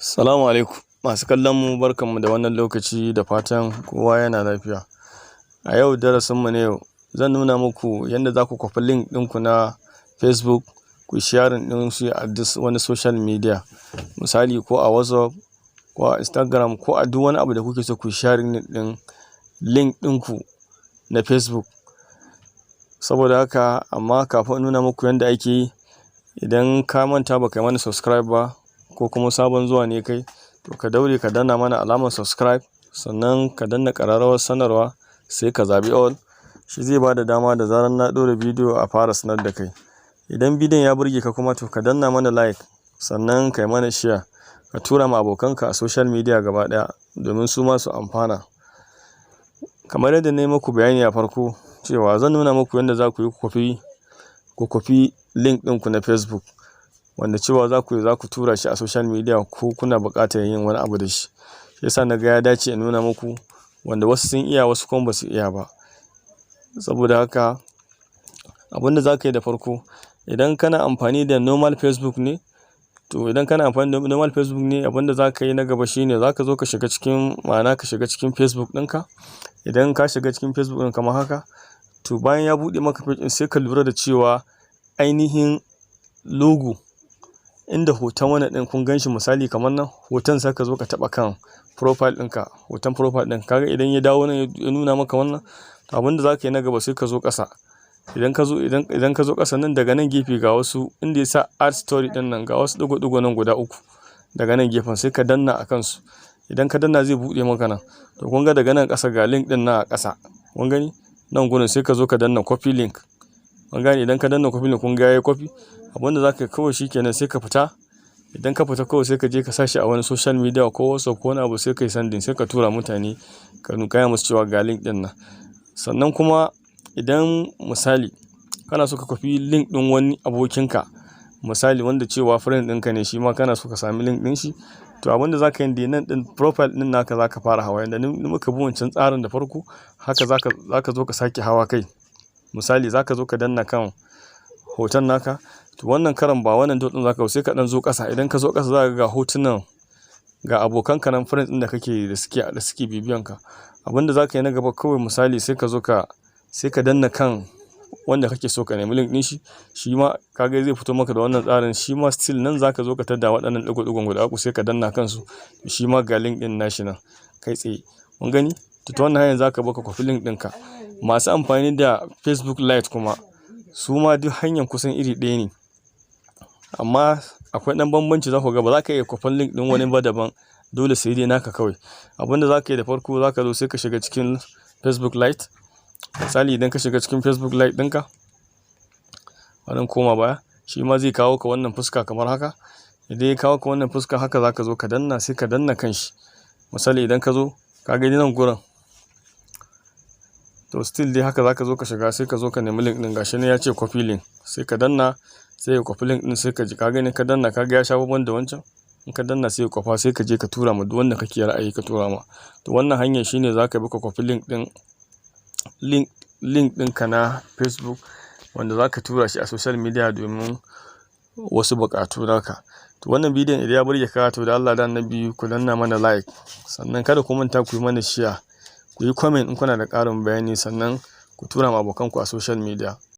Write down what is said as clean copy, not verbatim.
Salamu alaikum masu kallon mu, barkanmu da wannan lokaci, da fatan kowa yana lafiya. A yau darasin mu na yau zan nuna muku yadda za ku kwafi link ɗinku na Facebook ku sharing ɗin shi a duk wani social media, misali ko a WhatsApp ko a Instagram ko a duk wani abu da kuke so ku sharing ɗin link ɗinku na Facebook. Saboda haka, amma kafin in nuna muku yadda ake yi, idan ka manta baka yi mana subscribe ba ko kuma sabon zuwa ne kai, to ka daure ka danna mana alamar subscribe, sannan ka danna ƙararrawar sanarwa, sai ka zaɓi all. Shi zai bada dama da zarar na ɗora bidiyo a fara sanar da kai. Idan bidiyon ya burge ka kuma, to ka danna mana like, sannan kai mana share, ka tura ma abokanka a social media gaba ɗaya domin su ma su amfana. Kamar yadda na yi muku bayani a farko cewa zan nuna muku yadda za ku yi ku kwafi link ɗinku na Facebook, wanda cewa za ku tura shi a social media ko kuna buƙatar yin wani abu da shi. Shi yasa na ga ya dace in nuna muku, wanda wasu sun iya wasu kuma ba su iya ba. Saboda haka, abinda za ka yi da farko, idan kana amfani da normal Facebook ne, abinda za ka yi na gaba shine za ka zo ka shiga cikin Facebook ɗinka. Idan ka shiga cikin Facebook ɗin kamar haka, to bayan ya buɗe maka page ɗin, sai ka lura da cewa ainihin logo inda hoton wannan ɗin kun gan shi, misali kamar nan hoton, sai ka zo ka taɓa kan profile ɗinka, hoton profile ɗin. Kaga idan ya dawo nan ya nuna maka wannan, to abinda za ka yi na gaba sai ka zo ƙasa. Idan ka zo ƙasa nan, daga nan gefe ga wasu inda ya sa add story ɗin nan, ga wasu ɗigo-ɗigo nan guda 3 daga nan gefen, sai ka danna a kansu. Idan ka danna zai buɗe maka nan, to kun ga daga nan ƙasa ga link ɗin nan a ƙasa, kun gani nan gurin, sai ka zo ka danna copy link. Kun gane, idan ka danna copy link, kun ga yayi copy. Abinda za ka yi kawai shikenan, sai ka fita. Idan ka fita kawai sai ka je ka sa shi a wani social media ko WhatsApp ko wani abu, sai ka yi sending, sai ka tura mutane, ka gaya musu cewa ga link ɗin nan. Sannan kuma idan misali kana so ka kwafi link ɗin wani abokinka, misali wanda cewa friend ɗinka ne, shi ma kana so ka sami link ɗin shi, to abinda za ka yi nan ɗin profile ɗin naka za ka fara hawa. Yanda muka bi wancan tsarin da farko, haka za ka zo ka sake hawa kai. Misali za ka zo ka danna kan hoton naka, to wannan karan ba wannan dot ɗin za ka, sai ka ɗan zo ƙasa. Idan ka zo ƙasa, za ka ga hotunan, ga abokanka nan, friends ɗin da suke bibiyan ka. Abinda za ka yi na gaba kawai, misali sai ka danna kan wanda kake so ka nemi link ɗin shi. Shi ma kaga zai fito maka da wannan tsarin. Shi ma still nan za ka zo ka tada waɗannan ɗigo-ɗigon guda 3, sai ka danna kansu. Shi ma ga link ɗin nashi nan kai tsaye, kun gani. To ta wannan hanyar za ka baka kwafi link ɗinka. Masu amfani da Facebook Lite kuma, su ma duk hanyar kusan iri ɗaya ne, amma akwai ɗan bambanci. Za ku ga ba za ka iya kwafan link ɗin wani ba daban, dole sai dai naka kawai. Abinda za ka yi da farko, za ka zo sai ka shiga cikin Facebook Lite. Misali idan ka shiga cikin Facebook Lite ɗinka, wannan koma baya, shi ma zai kawo ka wannan fuska kamar haka. Idan ya kawo ka wannan fuska haka, za ka zo ka danna, sai ka danna kan shi. Misali idan ka zo ka gani nan gurin, to still dai haka za ka zo ka shiga, sai ka zo ka nemi link ɗin. Gashi ne ya ce copy link, sai ka danna, sai ka copy link ɗin, sai ka ji ka gani ka danna, ka ga ya sha bamban da wancan. In ka danna sai ka kwafa, sai ka je ka tura ma duk wanda kake ra'ayi ka tura ma. To wannan hanyar shine za ka bi ka kwafi link ɗinka na Facebook, wanda za ka tura shi a social media domin wasu buƙatu naka. To wannan bidiyon idan ya burge ka, to da Allah da Annabi ku danna mana like, sannan kada ku manta ku yi mana share, ku yi comment in kuna da ƙarin bayani, sannan ku tura ma abokanku a social media.